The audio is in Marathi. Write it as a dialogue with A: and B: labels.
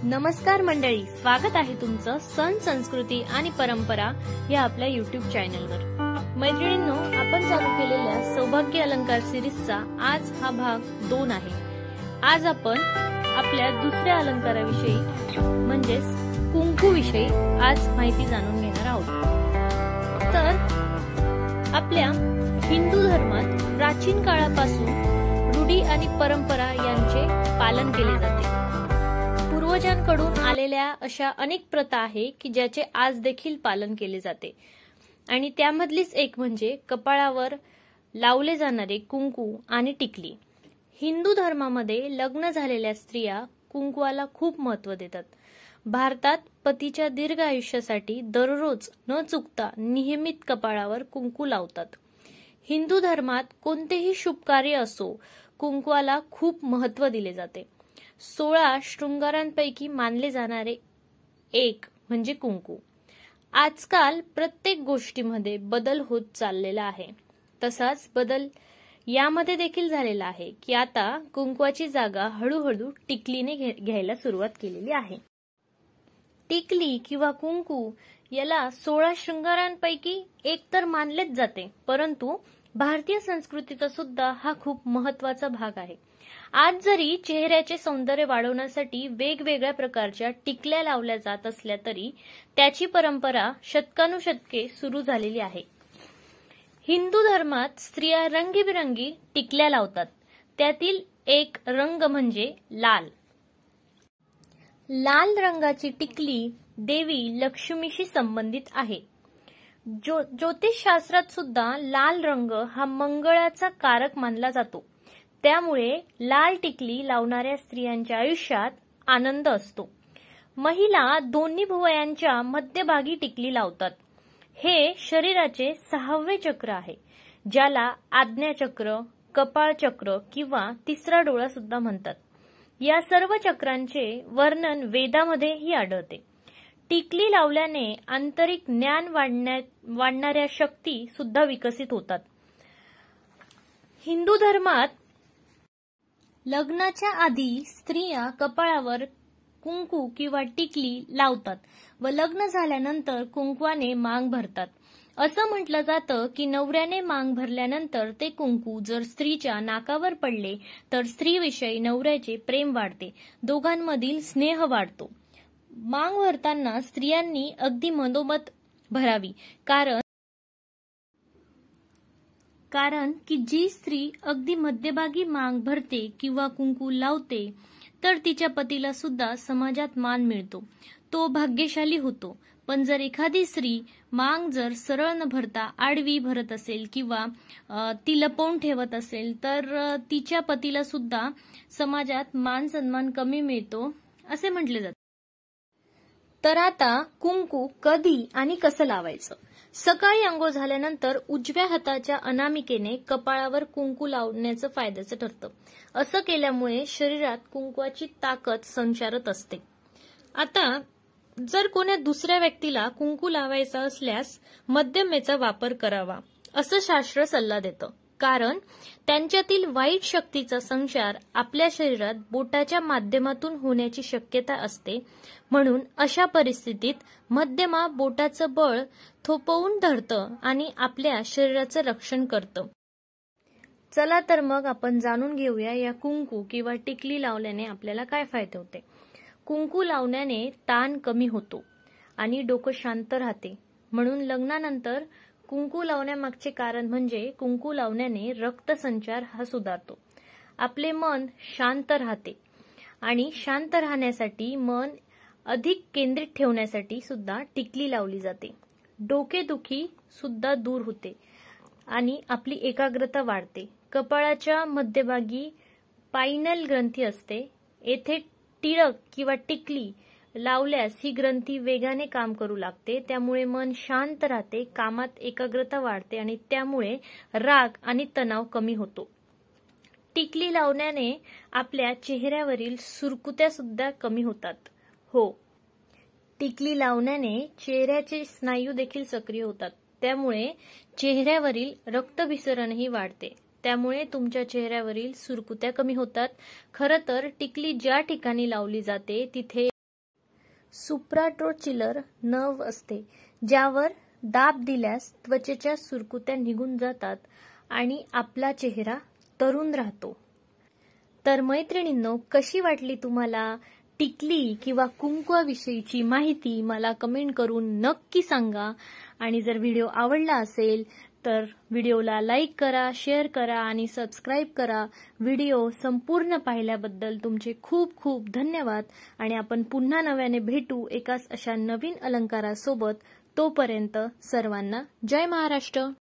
A: नमस्कार मंडळी, स्वागत आहे तुमचं सण संस्कृती आणि परंपरा या आपल्या YouTube चॅनलवर। मैत्रिणींनो, आपण चालू केलेल्या सौभाग्य अलंकार सिरीजचा आज हा भाग 2 आहे। आज आपण आपल्या दुसऱ्या अलंकाराविषयी म्हणजेच कुंकू विषयी आज माहिती जाणून घेणार आहोत। तर आपल्या हिंदू धर्मात प्राचीन काळापासून रूढी आणि परंपरा यांचे पालन केले जाते। पूर्वजांकडून आलेल्या अशा अनेक प्रथा आहे की ज्याचे आज देखील पालन केले जाते आणि त्यामधलीच एक म्हणजे कपाळावर लावले जाणारे कुंकू आणि टिकली। हिंदू धर्मामध्ये लग्न झालेल्या स्त्रिया कुंकवाला खूप महत्त्व देतात। भारतात पतीच्या दीर्घ आयुष्यासाठी दररोज न चुकता नियमित कपाळावर कुंकू लावतात। हिंदू धर्मात कोणतेही शुभ कार्य असो, कुंकवाला खूप महत्त्व दिले जाते। 16 शृंगारांपैकी मानले जाणारे एक म्हणजे कुंकू। आजकाल प्रत्येक गोष्टीमध्ये बदल होत चाललेला आहे। तसाच बदल यामध्ये देखील झालेला आहे की आता कुंकवाची जागा हळूहळू टिकलीने घ्यायला सुरुवात केलेली आहे। टिकली किंवा कुंकू याला 16 शृंगारांपैकी एक तर मानलेच जाते, परंतु भारतीय संस्कृतीचा सुद्धा हा खूप महत्त्वाचा भाग आहे। आज जरी चेहऱ्याचे सौंदर्य वाढवण्यासाठी वेगवेगळ्या प्रकारच्या टिकल्या लावल्या जात असल्या तरी त्याची परंपरा शतकानुशतके सुरू झालेली आहे। हिंदू धर्मात स्त्रिया रंगीबिरंगी टिकल्या लावतात। त्यातील एक रंग म्हणजे लाल। लाल रंगाची टिकली देवी लक्ष्मीशी संबंधित आहे। ज्योतिषशास्त्रात सुद्धा लाल रंग हा मंगळाचा कारक मानला जातो। त्यामुळे लाल टिकली लावणाऱ्या स्त्रियांच्या आयुष्यात आनंद असतो। महिला दोन्ही भुवयांच्या मध्यभागी टिकली लावतात। हे शरीराचे 6वे चक्र आहे, ज्याला आज्ञाचक्र, कपाळ चक्र किंवा तिसरा डोळा सुद्धा म्हणतात। या सर्व चक्रांचे वर्णन वेदामध्येही आढळते। टिकली लावल्याने आंतरिक ज्ञान वाढणाऱ्या शक्ती सुद्धा विकसित होतात। हिंदू धर्मात लग्नाच्या आधी स्त्रिया कपाळावर कुंकू किंवा टिकली लावतात व लग्न झाल्यानंतर कुंकवाने मांग भरतात। असं म्हटलं जातं की नवऱ्याने मांग भरल्यानंतर ते कुंकू जर स्त्रीच्या नाकावर पडले तर स्त्रीविषयी नवऱ्याचे प्रेम वाढते, दोघांमधील स्नेह वाढतो। मांग भरताना स्त्रियांनी अगदी मनोमत भरावी, कारण की जी स्त्री अगदी मध्यभागी मांग भरते किंवा कुंकू लावते तर तिच्या पतीला सुद्धा समाजात मान मिळतो, तो भाग्यशाली होतो। पण जर एखादी स्त्री मांग जर सरळ न भरता आडवी भरत असेल किंवा ती लपवून ठेवत असेल तर तिच्या पतीला सुद्धा समाजात मान सन्मान कमी मिळतो असे म्हटले जाते। तर आता कुंकू कधी आणि कसं लावायचं? सकाळी अंघोळ झाल्यानंतर उजव्या हाताच्या अनामिकेने कपाळावर कुंकू लावण्याचं फायद्याचं ठरतं। असं केल्यामुळे शरीरात कुंकवाची ताकद संचारत असते। आता जर कोणा दुसऱ्या व्यक्तीला कुंकू लावायचा असल्यास मध्यमेचा वापर करावा असं शास्त्र सल्ला देतं, कारण त्यांच्यातील वाईट शक्तीचा संचार आपल्या शरीरात बोटाच्या माध्यमातून होण्याची शक्यता असते। म्हणून अशा परिस्थितीत मध्यमा बोटाचं बळ थोपवून धरतं आणि आपल्या शरीराचं रक्षण करतं। चला तर मग आपण जाणून घेऊया या कुंकू किंवा टिकली लावल्याने आपल्याला काय फायदे होते। कुंकू लावण्याने ताण कमी होतो आणि डोकं शांत राहते। म्हणून लग्नानंतर कुंकू लावण्यामागचे कारण म्हणजे कुंकू लावण्याने रक्तसंचार हा सुधारतो, आपले मन शांत राहते आणि शांत राहण्यासाठी मन अधिक केंद्रित ठेवण्यासाठी सुद्धा टिकली लावली जाते। डोकेदुखी सुद्धा दूर होते आणि आपली एकाग्रता वाढते। कपाळाच्या मध्यभागी पायनल ग्रंथी असते, येथे टिळक किंवा टिकली लावल्यास ही ग्रंथी वेगाने काम करू लागते, त्यामुळे मन शांत राहते, कामात एकाग्रता वाढते आणि त्यामुळे राग आणि तणाव कमी होतो। टिकली लावण्याने आपल्या चेहऱ्यावरील सुरकुत्या सुद्धा कमी होतात। हो, टिकली लावण्याने चेहऱ्याचे स्नायू देखील सक्रिय होतात, त्यामुळे चेहऱ्यावरील रक्तभिसरणही वाढते, त्यामुळे तुमच्या चेहऱ्यावरील सुरकुत्या कमी होतात। खरं तर टिकली ज्या ठिकाणी लावली जाते तिथे सुप्राट्रोचिलर नर्व असते, ज्यावर दाब दिल्यास त्वचेच्या सुरकुत्या निघून जातात आणि आपला चेहरा तरुण राहतो. तर मैत्रिणींनो, कशी वाटली तुम्हाला टिकली किंवा कुंकवाविषयीची माहिती मला कमेंट करून नक्की सांगा. आणि जर व्हिडिओ आवडला असेल तर व्हिडिओला लाईक करा, शेअर करा आणि सबस्क्राईब करा. व्हिडिओ संपूर्ण पाहिल्याबद्दल तुमचे खूप खूप धन्यवाद. आणि आपण पुन्हा नव्याने भेटू एकाच अशा नवीन अलंकारासोबत. तोपर्यंत सर्वांना जय महाराष्ट्र.